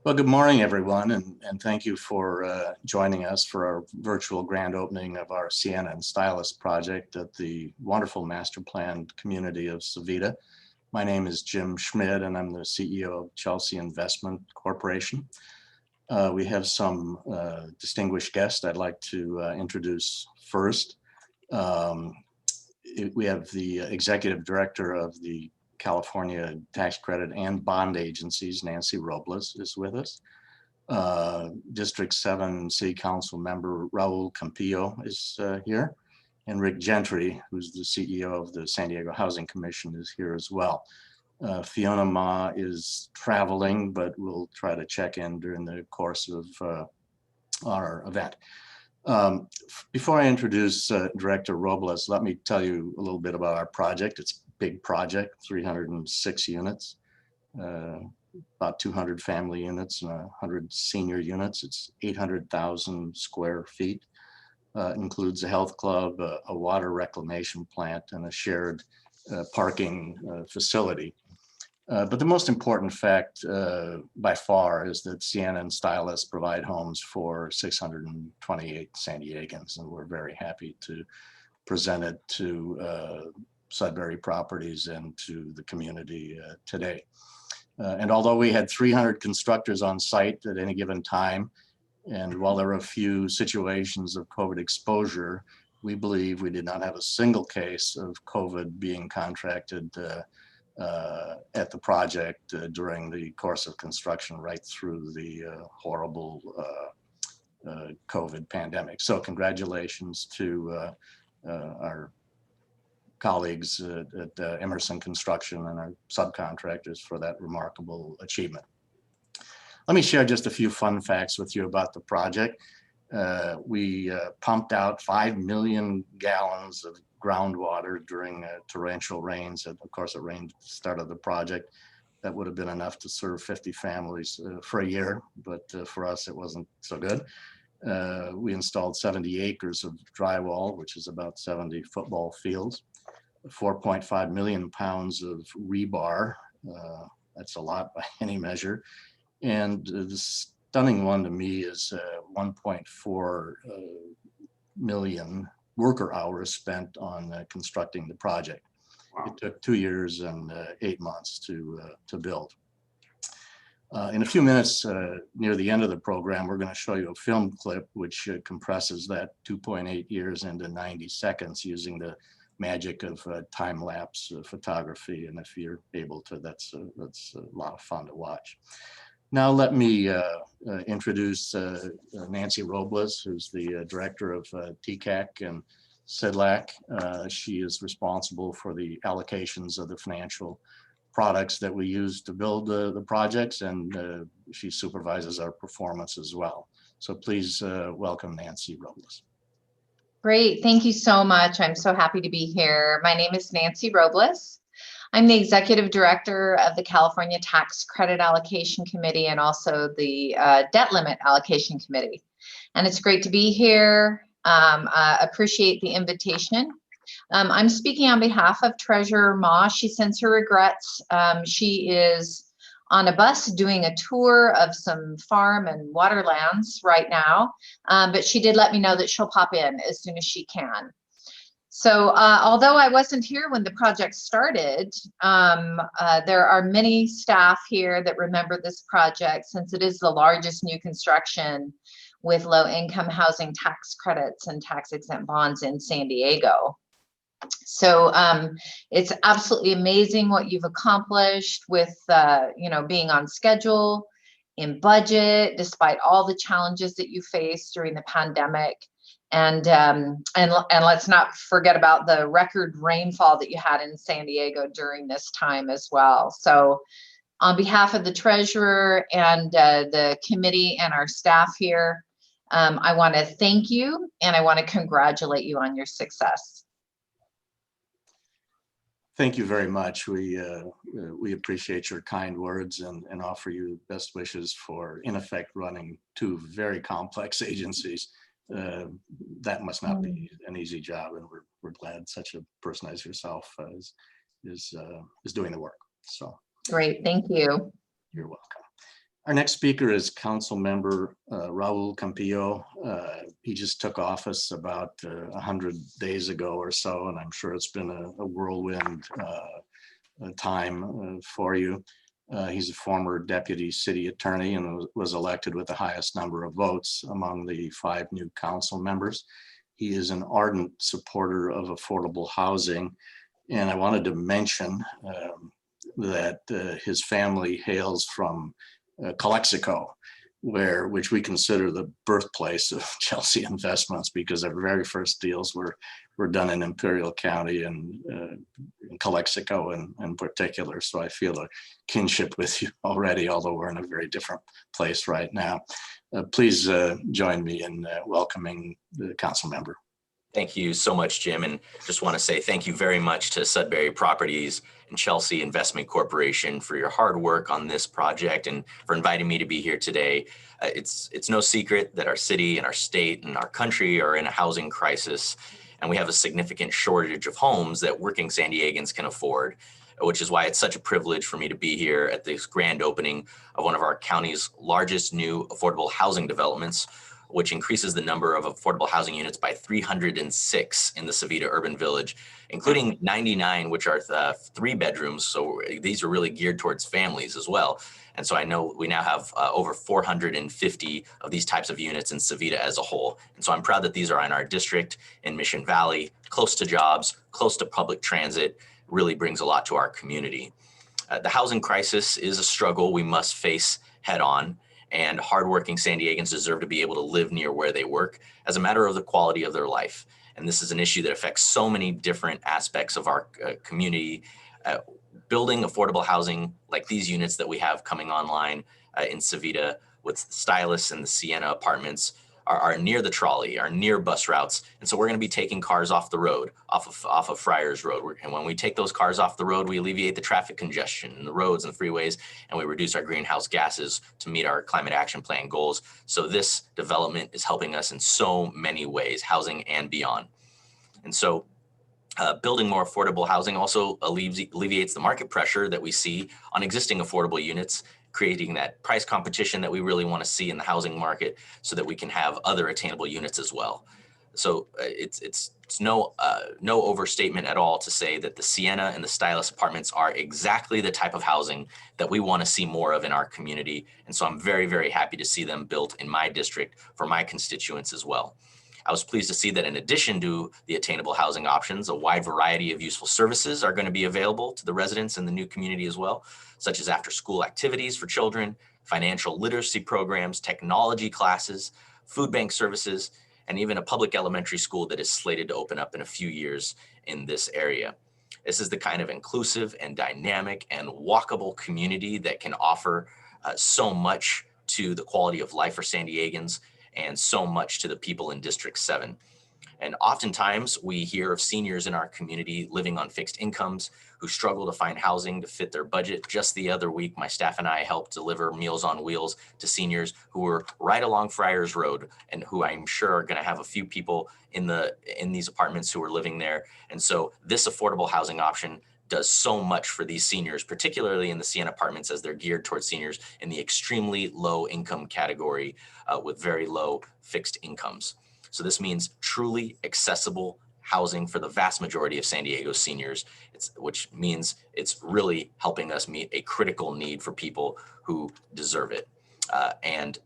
Well, good morning, everyone, and thank you for joining us for our virtual grand opening of our Siena and Stylus project at the wonderful master planned community of Savita. My name is Jim Schmidt, and I'm the CEO of Chelsea Investment Corporation. We have some distinguished guests I'd like to introduce first. Um, we have the executive director of the California Tax Credit and Bond Agencies, Nancy Robles, is with us. District 7 City Council member Raul Campillo is here. And Rick Gentry, who's the CEO of the San Diego Housing Commission, is here as well. Fiona Ma is traveling, but we'll try to check in during the course of our event. Before I introduce Director Robles, let me tell you a little bit about our project. It's a big project, 306 units, about 200 family units and 100 senior units. It's 800,000 square feet. Includes a health club, a water reclamation plant, and a shared parking facility. But the most important fact by far is that Siena and Stylus provide homes for 628 San Diegans, and we're very happy to present it to Sudbury Properties and to the community today. And although we had 300 constructors on site at any given time, and while there were a few situations of COVID exposure, we believe we did not have a single case of COVID being contracted at the project during the course of construction right through the horrible COVID pandemic. So congratulations to our colleagues at Emerson Construction and our subcontractors for that remarkable achievement. Let me share just a few fun facts with you about the project. We pumped out 5 million gallons of groundwater during torrential rains. And of course, it rained at the start of the project. That would have been enough to serve 50 families for a year, but for us, it wasn't so good. We installed 70 acres of drywall, which is about 70 football fields, 4.5 million pounds of rebar. That's a lot by any measure. And the stunning one to me is 1.4 million worker hours spent on constructing the project. Wow. It took 2 years and 8 months to build. In a few minutes, near the end of the program, we're going to show you a film clip which compresses that 2.8 years into 90 seconds using the magic of time-lapse photography. And if you're able to, that's a lot of fun to watch. Now let me introduce Nancy Robles, who's the director of TCAC and CIDLAC. She is responsible for the allocations of the financial products that we use to build the projects, and she supervises our performance as well. So please welcome Nancy Robles. Great, thank you so much. I'm so happy to be here. My name is Nancy Robles. I'm the executive director of the California Tax Credit Allocation Committee and also the Debt Limit Allocation Committee. And it's great to be here. Appreciate the invitation. I'm speaking on behalf of Treasurer Ma. She sends her regrets. She is on a bus doing a tour of some farm and water lands right now, but she did let me know that she'll pop in as soon as she can. So although I wasn't here when the project started, there are many staff here that remember this project since it is the largest new construction with low-income housing tax credits and tax-exempt bonds in San Diego. So it's absolutely amazing what you've accomplished with being on schedule, in budget, despite all the challenges that you faced during the pandemic. And let's not forget about the record rainfall that you had in San Diego during this time as well. So on behalf of the treasurer and the committee and our staff here, I want to thank you and I want to congratulate you on your success. Thank you very much. We appreciate your kind words and offer you best wishes for, in effect, running two very complex agencies. That must not be an easy job, and we're glad such a person as yourself is doing the work. So great, thank you. You're welcome. Our next speaker is Council Member Raul Campillo. He just took office about 100 days ago or so, and I'm sure it's been a whirlwind time for you. He's a former deputy city attorney and was elected with the highest number of votes among the 5 new council members. He is an ardent supporter of affordable housing, and I wanted to mention that his family hails from Calexico, which we consider the birthplace of Chelsea investments, because our very first deals were done in Imperial County and in Calexico in particular. So I feel a kinship with you already, although we're in a very different place right now. Please join me in welcoming the council member. Thank you so much, Jim. And just want to say thank you very much to Sudbury Properties and Chelsea Investment Corporation for your hard work on this project and for inviting me to be here today. It's no secret that our city and our state and our country are in a housing crisis, and we have a significant shortage of homes that working San Diegans can afford, which is why it's such a privilege for me to be here at this grand opening of one of our county's largest new affordable housing developments, which increases the number of affordable housing units by 306 in the Savita Urban Village, including 99, which are 3 bedrooms. So these are really geared towards families as well. And so I know we now have over 450 of these types of units in Savita as a whole. And so I'm proud that these are in our district in Mission Valley, close to jobs, close to public transit, really brings a lot to our community. The housing crisis is a struggle we must face head on, and hardworking San Diegans deserve to be able to live near where they work as a matter of the quality of their life. And this is an issue that affects so many different aspects of our community. Building affordable housing like these units that we have coming online in Savita with Stylus and the Siena apartments are near the trolley, are near bus routes. And so we're going to be taking cars off the road, off of Friars Road. And when we take those cars off the road, we alleviate the traffic congestion in the roads and freeways, and we reduce our greenhouse gases to meet our climate action plan goals. So this development is helping us in so many ways, housing and beyond. And so building more affordable housing also alleviates the market pressure that we see on existing affordable units, creating that price competition that we really want to see in the housing market so that we can have other attainable units as well. So it's no overstatement at all to say that the Siena and the Stylus apartments are exactly the type of housing that we want to see more of in our community. And so I'm very, very happy to see them built in my district for my constituents as well. I was pleased to see that in addition to the attainable housing options, a wide variety of useful services are going to be available to the residents in the new community as well, such as after-school activities for children, financial literacy programs, technology classes, food bank services, and even a public elementary school that is slated to open up in a few years in this area. This is the kind of inclusive and dynamic and walkable community that can offer so much to the quality of life for San Diegans and so much to the people in District 7. And oftentimes we hear of seniors in our community living on fixed incomes who struggle to find housing to fit their budget. Just the other week, my staff and I helped deliver Meals on Wheels to seniors who were right along Friars Road and who I'm sure are going to have a few people in these apartments who are living there. And so this affordable housing option does so much for these seniors, particularly in the Siena apartments, as they're geared towards seniors in the extremely low income category with very low fixed incomes. So this means truly accessible housing for the vast majority of San Diego seniors, which means it's really helping us meet a critical need for people who deserve it. And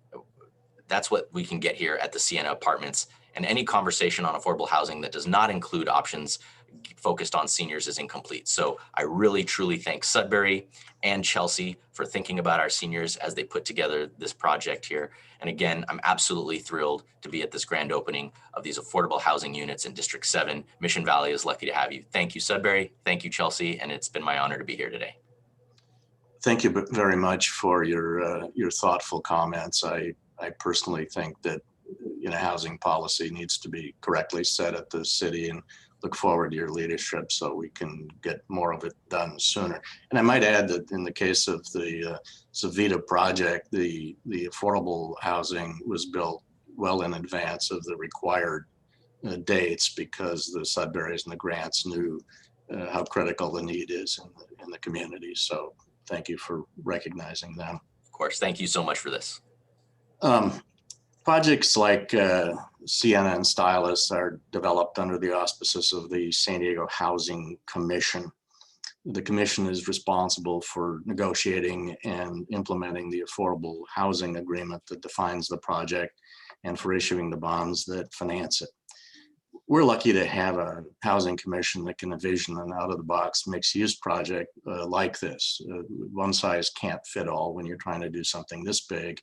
that's what we can get here at the Siena apartments. And any conversation on affordable housing that does not include options focused on seniors is incomplete. So I really, truly thank Sudbury and Chelsea for thinking about our seniors as they put together this project here. And again, I'm absolutely thrilled to be at this grand opening of these affordable housing units in District 7. Mission Valley is lucky to have you. Thank you, Sudbury. Thank you, Chelsea. And it's been my honor to be here today. Thank you very much for your thoughtful comments. I personally think that housing policy needs to be correctly set at the city, and look forward to your leadership so we can get more of it done sooner. And I might add that in the case of the Savita project, the affordable housing was built well in advance of the required dates, because the Sudburys and the Grants knew how critical the need is in the community. So thank you for recognizing them. Of course. Thank you so much for this. Projects like Siena and Stylus are developed under the auspices of the San Diego Housing Commission. The commission is responsible for negotiating and implementing the affordable housing agreement that defines the project and for issuing the bonds that finance it. We're lucky to have a housing commission that can envision an out-of-the-box mixed-use project like this. One size can't fit all when you're trying to do something this big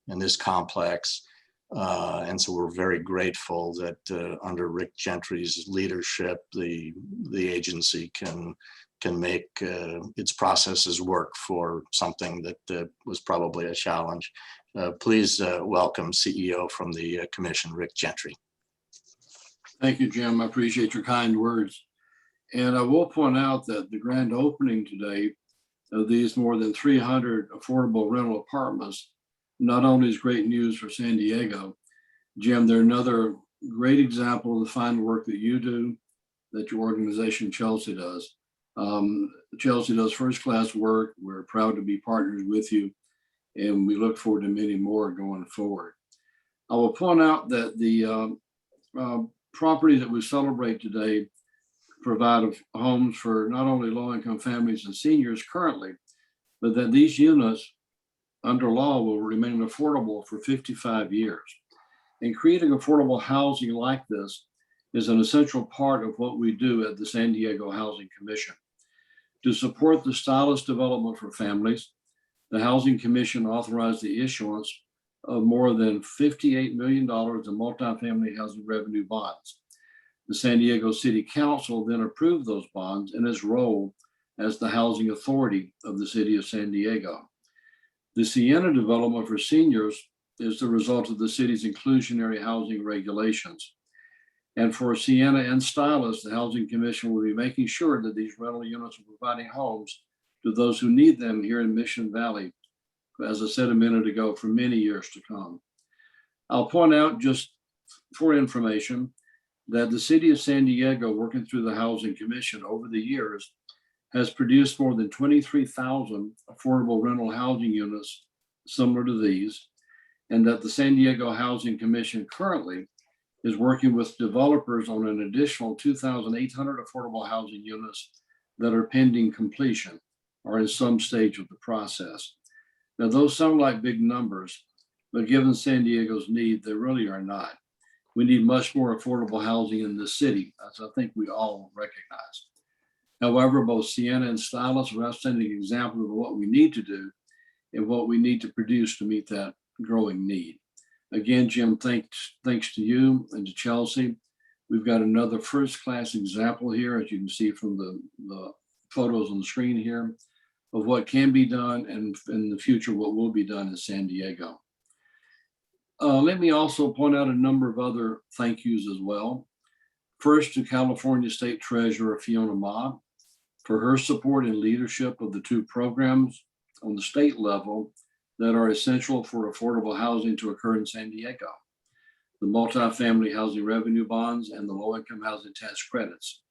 and this complex. And so we're very grateful that under Rick Gentry's leadership, the agency can make its processes work for something that was probably a challenge. Please welcome CEO from the commission, Rick Gentry. Thank you, Jim. I appreciate your kind words. And I will point out that the grand opening today of these more than 300 affordable rental apartments not only is great news for San Diego, Jim, they're another great example of the fine work that you do, that your organization Chelsea does. Chelsea does first-class work. We're proud to be partners with you, and we look forward to many more going forward. I will point out that the property that we celebrate today provide homes for not only low-income families and seniors currently, but that these units under law will remain affordable for 55 years. And creating affordable housing like this is an essential part of what we do at the San Diego Housing Commission. To support the Stylus development for families, the Housing Commission authorized the issuance of more than $58 million in multifamily housing revenue bonds. The San Diego City Council then approved those bonds in its role as the housing authority of the city of San Diego. The Siena development for seniors is the result of the city's inclusionary housing regulations. And for Siena and Stylus, the Housing Commission will be making sure that these rental units are providing homes to those who need them here in Mission Valley, as I said a minute ago, for many years to come. I'll point out, just for information, that the city of San Diego, working through the Housing Commission over the years, has produced more than 23,000 affordable rental housing units similar to these, and that the San Diego Housing Commission currently is working with developers on an additional 2,800 affordable housing units that are pending completion or in some stage of the process. Now, those sound like big numbers, but given San Diego's need, they really are not. We need much more affordable housing in the city, as I think we all recognize. However, both Siena and Stylus are outstanding examples of what we need to do and what we need to produce to meet that growing need. Again, Jim, thanks to you and to Chelsea. We've got another first-class example here, as you can see from the photos on the screen here, of what can be done and in the future what will be done in San Diego. Let me also point out a number of other thank yous as well. First, to California State Treasurer Fiona Ma for her support and leadership of the two programs on the state level that are essential for affordable housing to occur in San Diego: the multifamily housing revenue bonds and the low-income housing tax credits.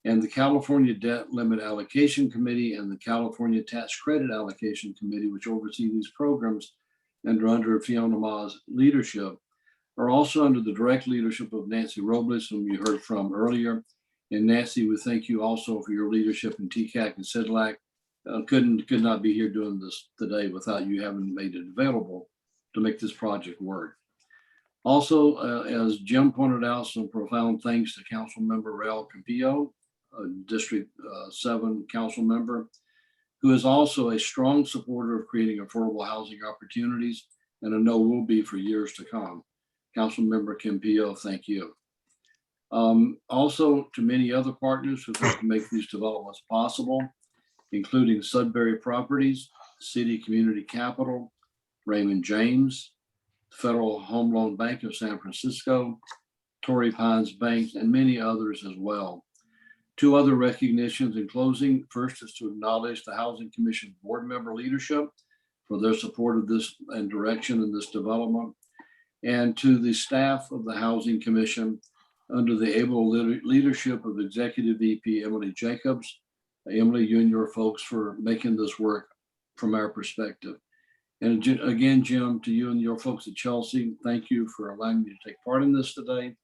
And the California Debt Limit Allocation Committee and the California Tax Credit Allocation Committee, which oversee these programs and are under Fiona Ma's leadership, are also under the direct leadership of Nancy Robles, whom you heard from earlier. And Nancy, we thank you also for your leadership in TCAC and CIDLAC. Could not be here doing this today without you having made it available to make this project work. Also, as Jim pointed out, some profound thanks to Council Member Rael Campillo, District 7 Council Member, who is also a strong supporter of creating affordable housing opportunities, and I know will be for years to come. Council Member Campillo, thank you. Also to many other partners who helped to make these developments possible, including Sudbury Properties, City Community Capital, Raymond James, Federal Home Loan Bank of San Francisco, Torrey Pines Bank, and many others as well. Two other recognitions in closing. First is to acknowledge the Housing Commission board member leadership for their support of this and direction in this development, and to the staff of the Housing Commission under the able leadership of Executive VP Emily Jacobs. Emily, you and your folks for making this work from our perspective. And again, Jim, to you and your folks at Chelsea, thank you for allowing me to take part in this today.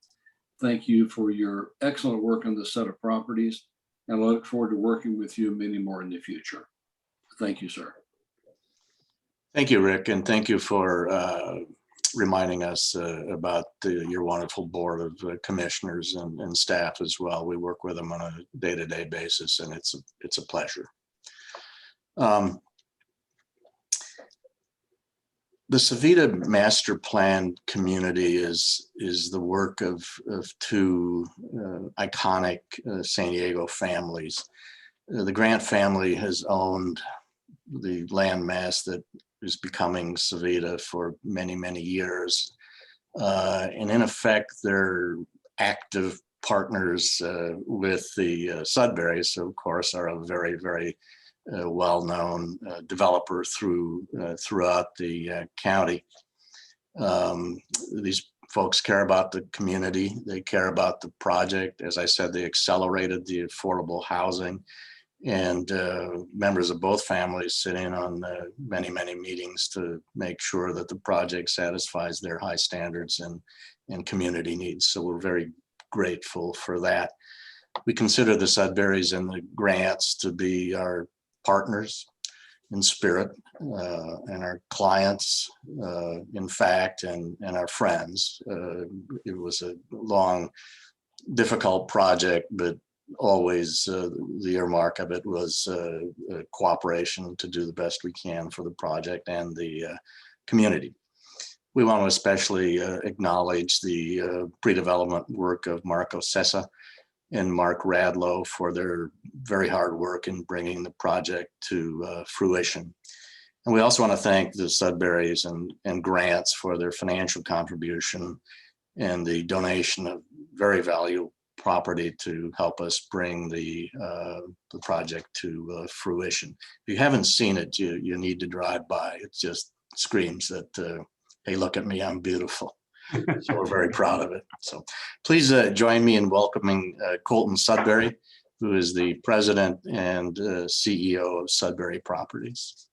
Thank you for your excellent work on this set of properties, and I look forward to working with you many more in the future. Thank you, sir. Thank you, Rick, and thank you for reminding us about your wonderful board of commissioners and staff as well. We work with them on a day-to-day basis, and it's a pleasure. The Savita Master Plan community is the work of two iconic San Diego families. The Grant family has owned the land mass that is becoming Savita for many, many years. And in effect, they're active partners with the Sudburys, who of course are a very, very well-known developer throughout the county. These folks care about the community. They care about the project. As I said, they accelerated the affordable housing, and members of both families sit in on many, many meetings to make sure that the project satisfies their high standards and community needs. So we're very grateful for that. We consider the Sudburys and the Grants to be our partners in spirit, and our clients, in fact, and our friends. It was a long, difficult project, but always the earmark of it was cooperation to do the best we can for the project and the community. We want to especially acknowledge the pre-development work of Marco Sessa and Mark Radlow for their very hard work in bringing the project to fruition. And we also want to thank the Sudburys and Grants for their financial contribution and the donation of very valuable property to help us bring the project to fruition. If you haven't seen it, you need to drive by. It just screams that, hey, look at me, I'm beautiful. So we're very proud of it. So please join me in welcoming Colton Sudbury, who is the president and CEO of Sudbury Properties.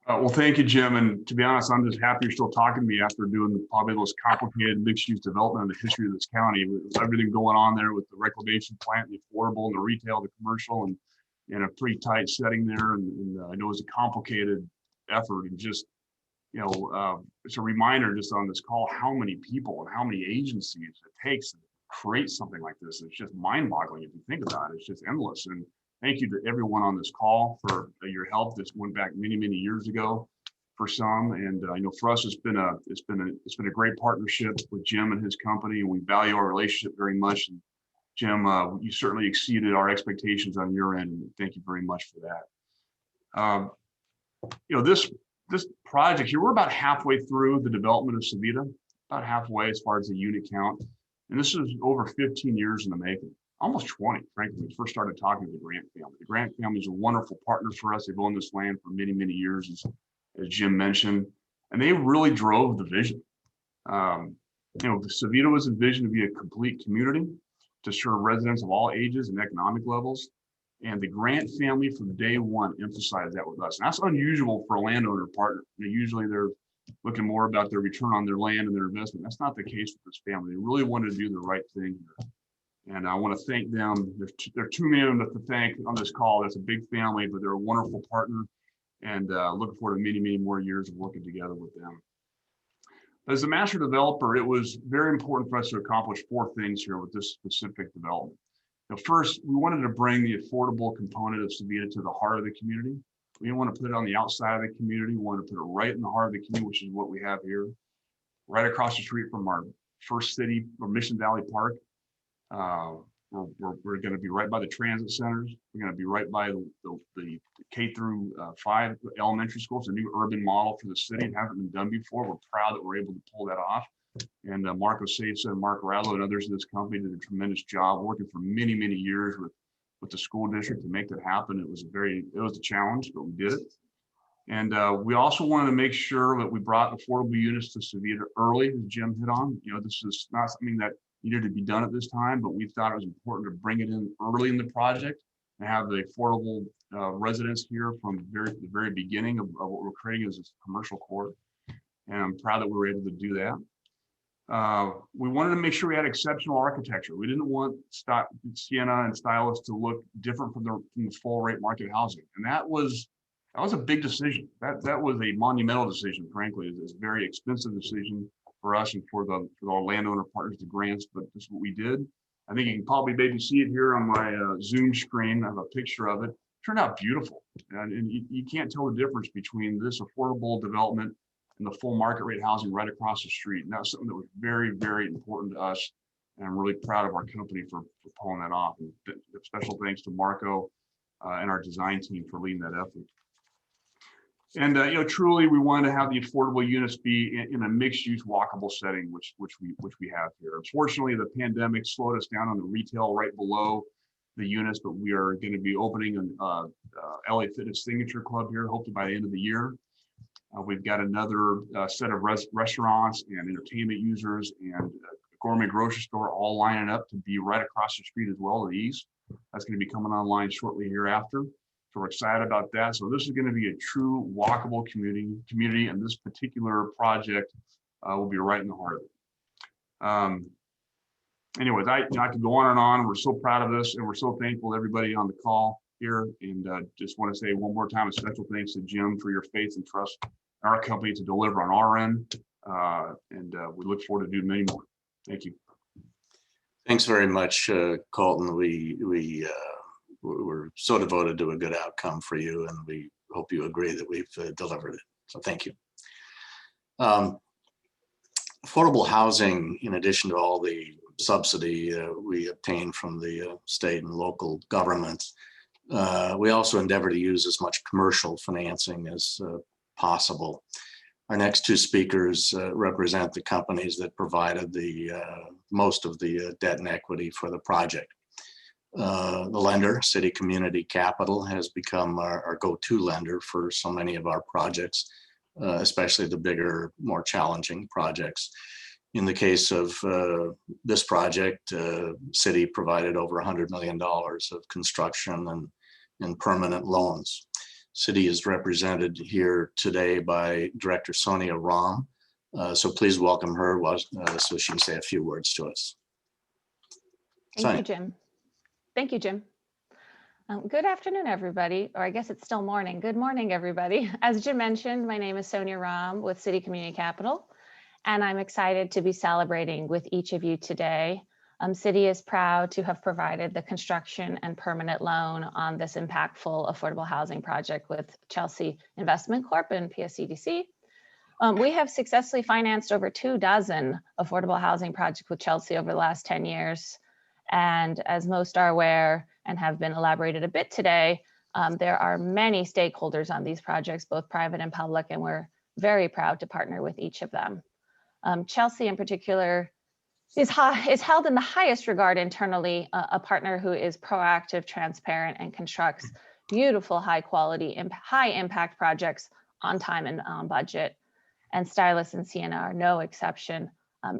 Well, thank you, Jim. And to be honest, I'm just happy you're still talking to me after doing probably the most complicated mixed-use development in the history of this county. With everything going on there with the reclamation plant, the affordable, and the retail, the commercial, and in a pretty tight setting there. And I know it was a complicated effort, and just it's a reminder just on this call how many people and how many agencies it takes to create something like this. It's just mind-boggling if you think about it. It's just endless. And thank you to everyone on this call for your help. This went back many, many years ago for some, and I know for us it's been a great partnership with Jim and his company, and we value our relationship very much. And Jim, you certainly exceeded our expectations on your end, and thank you very much for that. This project here, we're about halfway through the development of Savita, about halfway as far as the unit count. And this is over 15 years in the making, almost 20, frankly, when we first started talking to the Grant family. The Grant family is a wonderful partner for us. They've owned this land for many, many years, as Jim mentioned, and they really drove the vision. Savita was envisioned to be a complete community to serve residents of all ages and economic levels. And the Grant family from day one emphasized that with us. And that's unusual for a landowner partner. Usually they're looking more about their return on their land and their investment. That's not the case with this family. They really wanted to do the right thing here. And I want to thank them. There are too many of them to thank on this call. That's a big family, but they're a wonderful partner, and looking forward to many, many more years of working together with them. As a master developer, it was very important for us to accomplish 4 things here with this specific development. First, we wanted to bring the affordable component of Savita to the heart of the community. We didn't want to put it on the outside of the community. We wanted to put it right in the heart of the community, which is what we have here, right across the street from our first city, or Mission Valley Park. We're going to be right by the transit centers. We're going to be right by the K through 5 elementary schools, a new urban model for the city. It hasn't been done before. We're proud that we're able to pull that off. And Marco Sessa and Mark Radlow and others in this company did a tremendous job working for many, many years with the school district to make that happen. It was a challenge, but we did it. And we also wanted to make sure that we brought affordable units to Savita early, as Jim hit on. This is not something that needed to be done at this time, but we thought it was important to bring it in early in the project and have the affordable residents here from the very beginning of what we're creating as a commercial core. And I'm proud that we were able to do that. We wanted to make sure we had exceptional architecture. We didn't want Siena and Stylus to look different from the full rate market housing. And that was a big decision. That was a monumental decision, frankly. It's a very expensive decision for us and for our landowner partners, the grants, but this is what we did. I think you can probably maybe see it here on my Zoom screen. I have a picture of it. It turned out beautiful. And you can't tell the difference between this affordable development and the full market rate housing right across the street. And that was something that was very, very important to us. And I'm really proud of our company for pulling that off. And special thanks to Marco and our design team for leading that effort. And truly, we wanted to have the affordable units be in a mixed-use walkable setting, which we have here. Unfortunately, the pandemic slowed us down on the retail right below the units, but we are going to be opening an LA Fitness Signature Club here, hopefully by the end of the year. We've got another set of restaurants and entertainment users and a gourmet grocery store all lining up to be right across the street as well to the east. That's going to be coming online shortly hereafter. So we're excited about that. So this is going to be a true walkable community, and this particular project will be right in the heart of it. Anyways, I could go on and on. We're so proud of this, and we're so thankful to everybody on the call here. And just want to say one more time a special thanks to Jim for your faith and trust in our company to deliver on our end. And we look forward to doing many more. Thank you. Thanks very much, Colton. We're so devoted to a good outcome for you, and we hope you agree that we've delivered it. So thank you. Affordable housing, in addition to all the subsidy we obtain from the state and local governments, we also endeavor to use as much commercial financing as possible. Our next two speakers represent the companies that provided the most of the debt and equity for the project. The lender, City Community Capital, has become our go-to lender for so many of our projects, especially the bigger, more challenging projects. In the case of this project, City provided over $100 million of construction and permanent loans. City is represented here today by Director Sonia Ram. So please welcome her so she can say a few words to us. Thank you, Jim. Thank you, Jim. Good afternoon, everybody, or I guess it's still morning. Good morning, everybody. As Jim mentioned, my name is Sonia Ram with City Community Capital, and I'm excited to be celebrating with each of you today. City is proud to have provided the construction and permanent loan on this impactful affordable housing project with Chelsea Investment Corp and PSCDC. We have successfully financed over 24 affordable housing projects with Chelsea over the last 10 years. And as most are aware and have been elaborated a bit today, there are many stakeholders on these projects, both private and public, and we're very proud to partner with each of them. Chelsea in particular is held in the highest regard internally, a partner who is proactive, transparent, and constructs beautiful, high quality, high impact projects on time and on budget. And Stylus and Siena are no exception.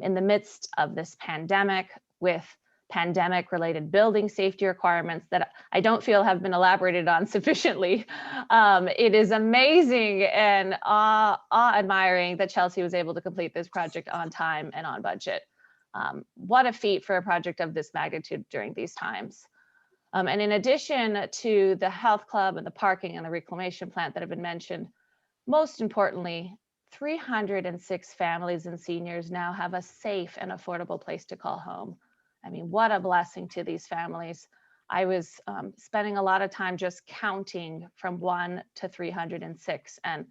In the midst of this pandemic, with pandemic-related building safety requirements that I don't feel have been elaborated on sufficiently. It is amazing and awe-admiring that Chelsea was able to complete this project on time and on budget. What a feat for a project of this magnitude during these times. And in addition to the health club and the parking and the reclamation plant that have been mentioned, most importantly, 306 families and seniors now have a safe and affordable place to call home. I mean, what a blessing to these families. I was spending a lot of time just counting from 1 to 306, and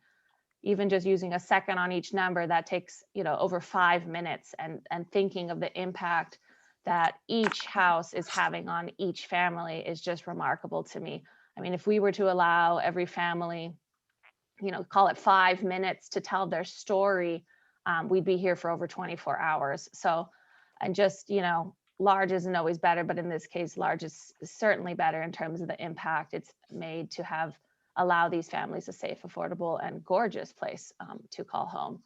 even just using a second on each number, that takes, over 5 minutes, and thinking of the impact that each house is having on each family is just remarkable to me. I mean, if we were to allow every family, call it 5 minutes to tell their story, we'd be here for over 24 hours. So, and just, large isn't always better, but in this case, large is certainly better in terms of the impact it's made to allow these families a safe, affordable, and gorgeous place to call home.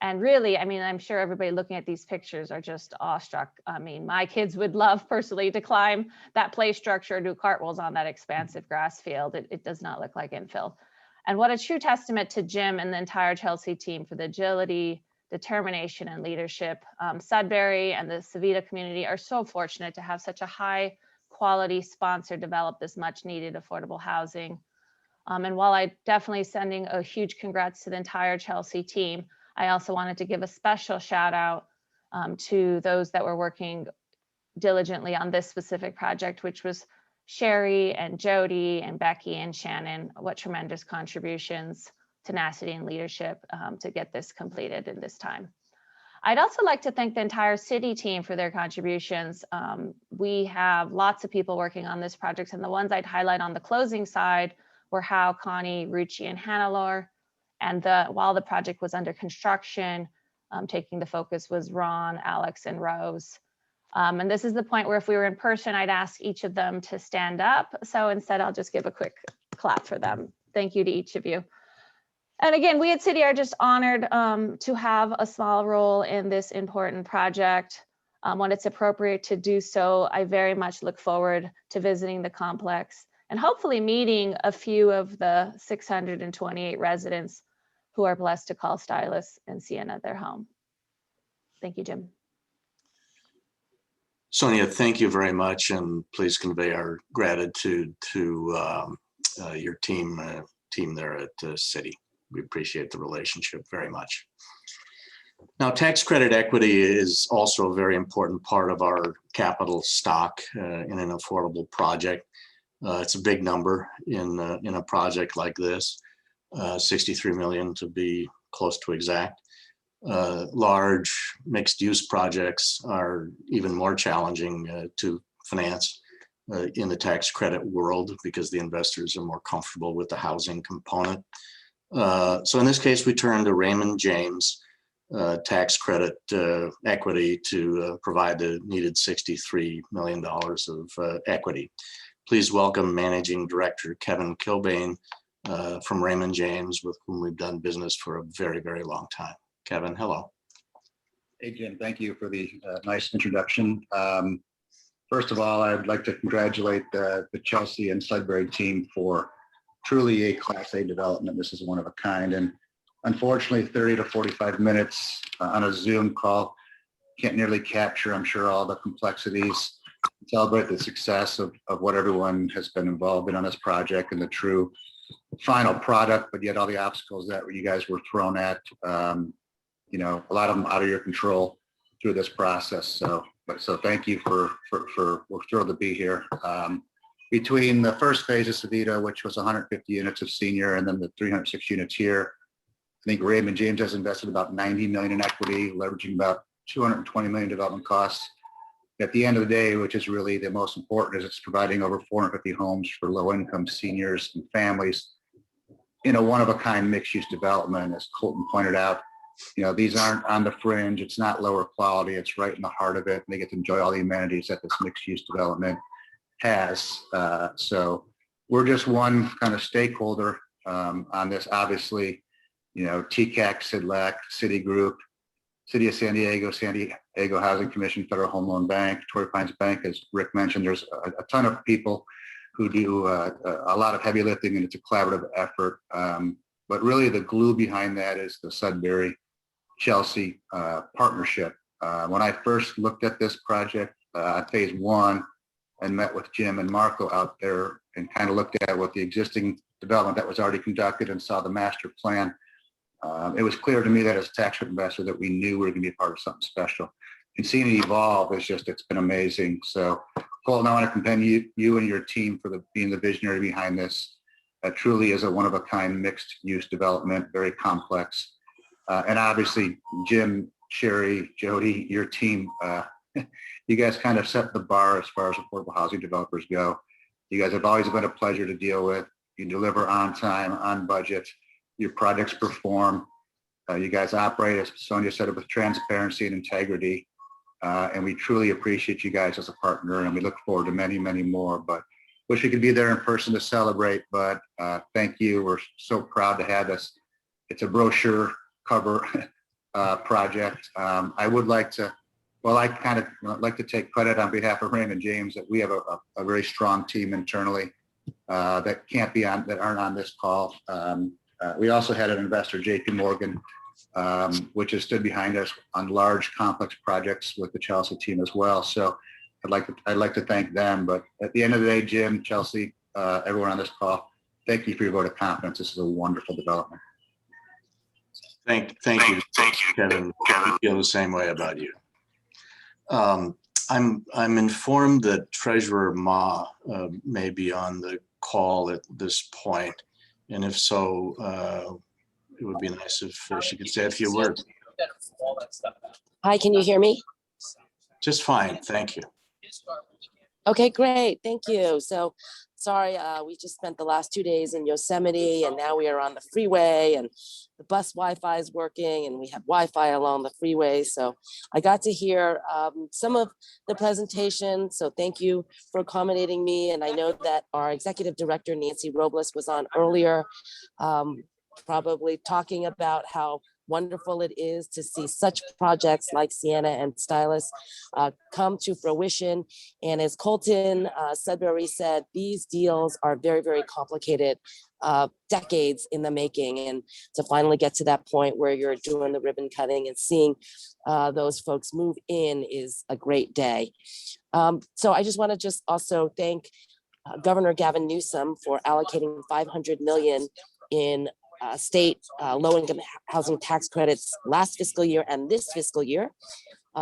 And really, I mean, I'm sure everybody looking at these pictures are just awestruck. I mean, my kids would love personally to climb that play structure, do cartwheels on that expansive grass field. It does not look like infill. And what a true testament to Jim and the entire Chelsea team for the agility, determination, and leadership. Sudbury and the Savita community are so fortunate to have such a high quality sponsor develop this much needed affordable housing. And while I definitely sending a huge congrats to the entire Chelsea team, I also wanted to give a special shout out to those that were working diligently on this specific project, which was Sherry and Jody and Becky and Shannon. What tremendous contributions, tenacity, and leadership to get this completed in this time. I'd also like to thank the entire city team for their contributions. We have lots of people working on this project, and the ones I'd highlight on the closing side were Hal, Connie, Rucci, and Hannelore. And while the project was under construction, taking the focus was Ron, Alex, and Rose. And this is the point where if we were in person, I'd ask each of them to stand up. So instead, I'll just give a quick clap for them. Thank you to each of you. And again, we at City are just honored to have a small role in this important project. When it's appropriate to do so, I very much look forward to visiting the complex and hopefully meeting a few of the 628 residents who are blessed to call Stylus and Siena their home. Thank you, Jim. Sonia, thank you very much, and please convey our gratitude to your team there at City. We appreciate the relationship very much. Now, tax credit equity is also a very important part of our capital stock in an affordable project. It's a big number in a project like this, 63 million to be close to exact. Large mixed-use projects are even more challenging to finance in the tax credit world because the investors are more comfortable with the housing component. So in this case, we turn to Raymond James tax credit equity to provide the needed $63 million of equity. Please welcome Managing Director Kevin Kilbane from Raymond James, with whom we've done business for a very, very long time. Kevin, hello. Hey, Jim, thank you for the nice introduction. First of all, I'd like to congratulate the Chelsea and Sudbury team for truly a Class A development. This is one of a kind. And unfortunately, 30 to 45 minutes on a Zoom call can't nearly capture, I'm sure, all the complexities, celebrate the success of what everyone has been involved in on this project and the true final product, but yet all the obstacles that you guys were thrown at, you know, a lot of them out of your control through this process. So thank you we're thrilled to be here. Between the first phase of Savita, which was 150 units of senior, and then the 306 units here, I think Raymond James has invested about 90 million in equity, leveraging about 220 million development costs. At the end of the day, which is really the most important, is it's providing over 450 homes for low-income seniors and families in a one-of-a-kind mixed-use development. As Colton pointed out, you know, these aren't on the fringe. It's not lower quality. It's right in the heart of it. And they get to enjoy all the amenities that this mixed-use development has. So we're just one kind of stakeholder on this. Obviously, you know, TCAC, CIDLAC, Citigroup, City of San Diego Housing Commission, Federal Home Loan Bank, Torrey Pines Bank, as Rick mentioned, there's a ton of people who do a lot of heavy lifting, and it's a collaborative effort. But really the glue behind that is the Sudbury Chelsea partnership. When I first looked at this project, phase one, and met with Jim and Marco out there and kind of looked at what the existing development that was already conducted and saw the master plan, it was clear to me that as a tax credit investor that we knew we were going to be a part of something special. And seeing it evolve is just, it's been amazing. So Colton, I want to commend you and your team for being the visionary behind this. Truly is a one-of-a-kind mixed-use development, very complex. And obviously, Jim, Sherry, Jody, your team, you guys kind of set the bar as far as affordable housing developers go. You guys have always been a pleasure to deal with. You deliver on time, on budget. Your projects perform. You guys operate, as Sonia said, with transparency and integrity. And we truly appreciate you guys as a partner, and we look forward to many, many more. But wish we could be there in person to celebrate, but thank you. We're so proud to have this. It's a brochure cover project. I would like to, well, I kind of like to take credit on behalf of Raymond James that we have a very strong team internally that can't be on, that aren't on this call. We also had an investor, JP Morgan, which has stood behind us on large complex projects with the Chelsea team as well. So I'd like to thank them. But at the end of the day, Jim, Chelsea, everyone on this call, thank you for your vote of confidence. This is a wonderful development. Thank you, Kevin. I feel the same way about you. I'm informed that Treasurer Ma may be on the call at this point, and if so, it would be nice if she could say a few words. Hi, can you hear me? Just fine, thank you. Okay, great, thank you. So, sorry, we just spent the last 2 days in Yosemite, and now we are on the freeway, and the bus Wi-Fi is working, and we have Wi-Fi along the freeway. So I got to hear some of the presentation. So thank you for accommodating me. And I know that our executive director, Nancy Robles, was on earlier, probably talking about how wonderful it is to see such projects like Siena and Stylus come to fruition. And as Colton Sudbury said, these deals are very, very complicated, decades in the making. And to finally get to that point where you're doing the ribbon cutting and seeing those folks move in is a great day. So I just want to just also thank Governor Gavin Newsom for allocating $500 million in state low-income housing tax credits last fiscal year and this fiscal year,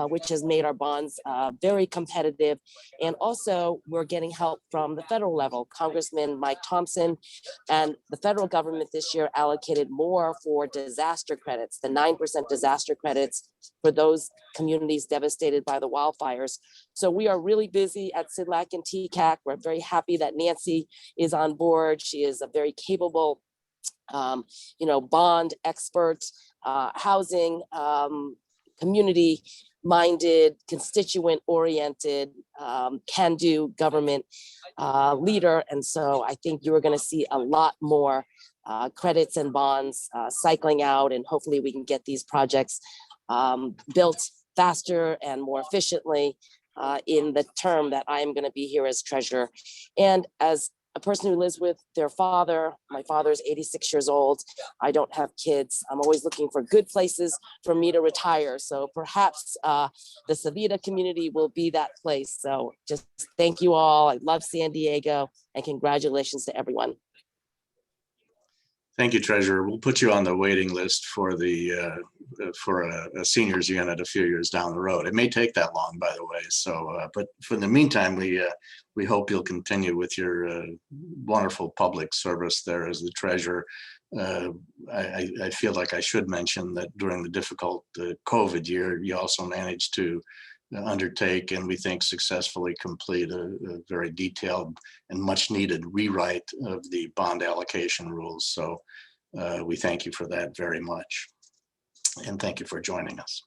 which has made our bonds very competitive. And also we're getting help from the federal level. Congressman Mike Thompson and the federal government this year allocated more for disaster credits, the 9% disaster credits for those communities devastated by the wildfires. So we are really busy at SIDLAC and TCAC. We're very happy that Nancy is on board. She is a very capable bond expert, housing, community-minded, constituent-oriented, can-do government leader. And so I think you are going to see a lot more credits and bonds cycling out, and hopefully we can get these projects built faster and more efficiently in the term that I am going to be here as treasurer. And as a person who lives with their father, my father's 86 years old. I don't have kids. I'm always looking for good places for me to retire. So perhaps the Savita community will be that place. So just thank you all. I love San Diego, and congratulations to everyone. Thank you, Treasurer. We'll put you on the waiting list for the for a seniors unit a few years down the road. It may take that long, by the way. So, but for the meantime, we hope you'll continue with your wonderful public service there as the treasurer. I feel like I should mention that during the difficult COVID year, you also managed to undertake, and we think successfully complete, a very detailed and much needed rewrite of the bond allocation rules. So we thank you for that very much. And thank you for joining us.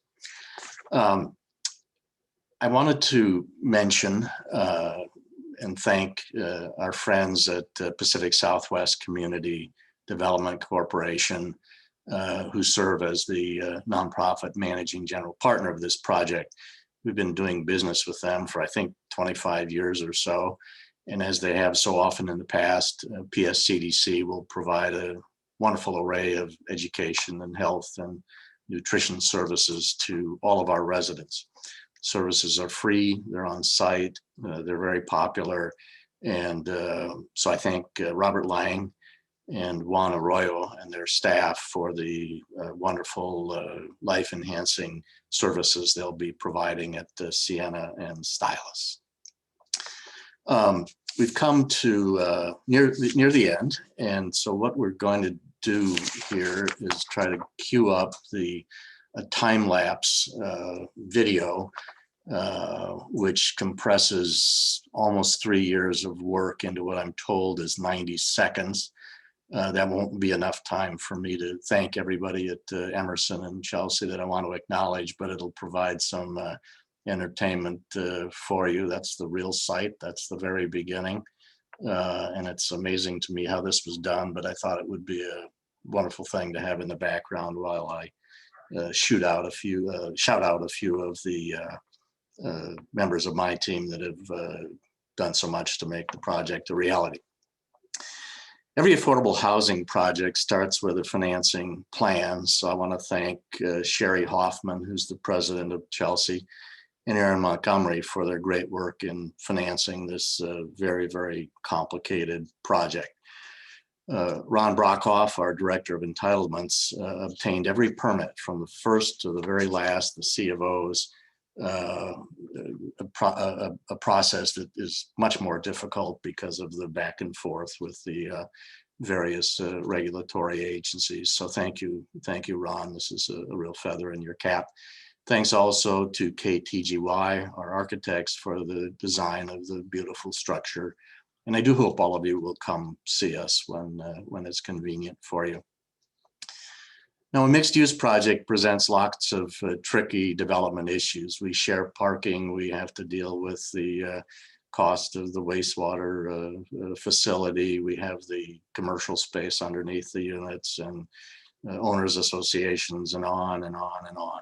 I wanted to mention and thank our friends at Pacific Southwest Community Development Corporation, who serve as the nonprofit managing general partner of this project. We've been doing business with them for, I think, 25 years or so. And as they have so often in the past, PSCDC will provide a wonderful array of education and health and nutrition services to all of our residents. Services are free, they're on site, they're very popular. And so I thank Robert Lang and Juan Arroyo and their staff for the wonderful life-enhancing services they'll be providing at Siena and Stylus. We've come to near the end, and so what we're going to do here is try to queue up a time-lapse video, which compresses almost 3 years of work into what I'm told is 90 seconds. That won't be enough time for me to thank everybody at Emerson and Chelsea that I want to acknowledge, but it'll provide some entertainment for you. That's the real site. That's the very beginning. And it's amazing to me how this was done, but I thought it would be a wonderful thing to have in the background while I shout out a few of the members of my team that have done so much to make the project a reality. Every affordable housing project starts with a financing plan. So I want to thank Sherry Hoffman, who's the president of Chelsea, and Aaron Montgomery for their great work in financing this very, very complicated project. Ron Brockhoff, our director of entitlements, obtained every permit from the first to the very last, the C of O's, a process that is much more difficult because of the back and forth with the various regulatory agencies. So thank you, Ron. This is a real feather in your cap. Thanks also to KTGY, our architects, for the design of the beautiful structure. And I do hope all of you will come see us when it's convenient for you. Now, a mixed-use project presents lots of tricky development issues. We share parking. We have to deal with the cost of the wastewater facility. We have the commercial space underneath the units and owners associations and on and on and on.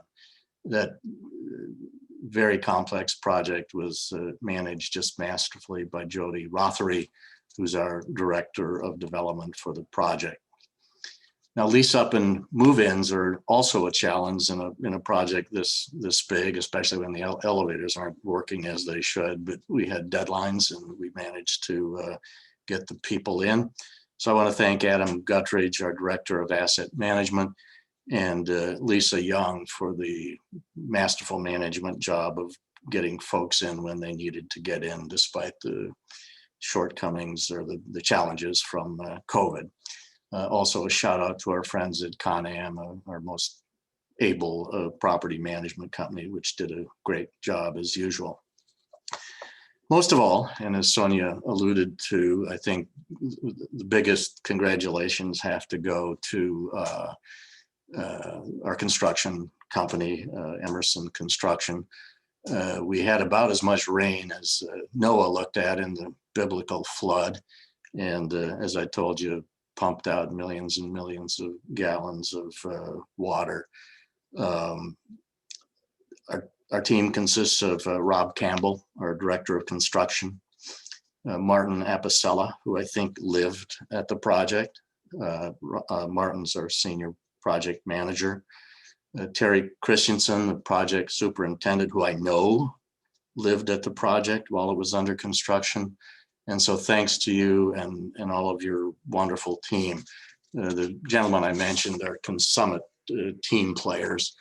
That very complex project was managed just masterfully by Jody Rothery, who's our director of development for the project. Now, lease up and move-ins are also a challenge in a project this big, especially when the elevators aren't working as they should. But we had deadlines, and we managed to get the people in. So I want to thank Adam Guttridge, our director of asset management, and Lisa Young for the masterful management job of getting folks in when they needed to get in, despite the shortcomings or the challenges from COVID. Also a shout out to our friends at ConAm, our most able property management company, which did a great job as usual. Most of all, and as Sonia alluded to, I think the biggest congratulations have to go to our construction company, Emerson Construction. We had about as much rain as Noah looked at in the biblical flood. And as I told you, pumped out millions and millions of gallons of water. Our team consists of Rob Campbell, our director of construction, Martin Apicella, who I think lived at the project. Martin's our senior project manager. Terry Christensen, the project superintendent, who I know lived at the project while it was under construction. And so thanks to you and all of your wonderful team. The gentlemen I mentioned are consummate team players.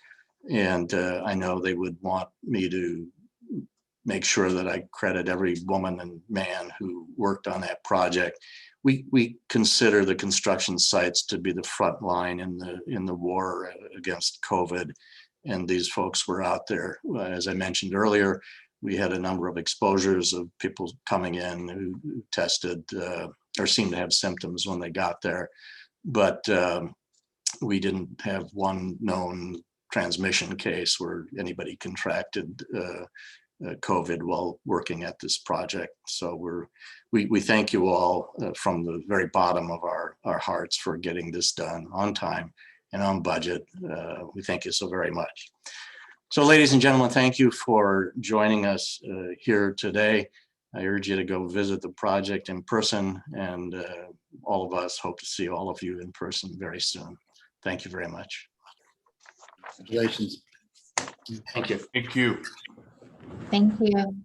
And I know they would want me to make sure that I credit every woman and man who worked on that project. We consider the construction sites to be the front line in the war against COVID. And these folks were out there. As I mentioned earlier, we had a number of exposures of people coming in who tested or seemed to have symptoms when they got there. But we didn't have one known transmission case where anybody contracted COVID while working at this project. So we thank you all from the very bottom of our hearts for getting this done on time and on budget. We thank you so very much. So ladies and gentlemen, thank you for joining us here today. I urge you to go visit the project in person, and all of us hope to see all of you in person very soon. Thank you very much. Congratulations. Thank you. Thank you. Thank you.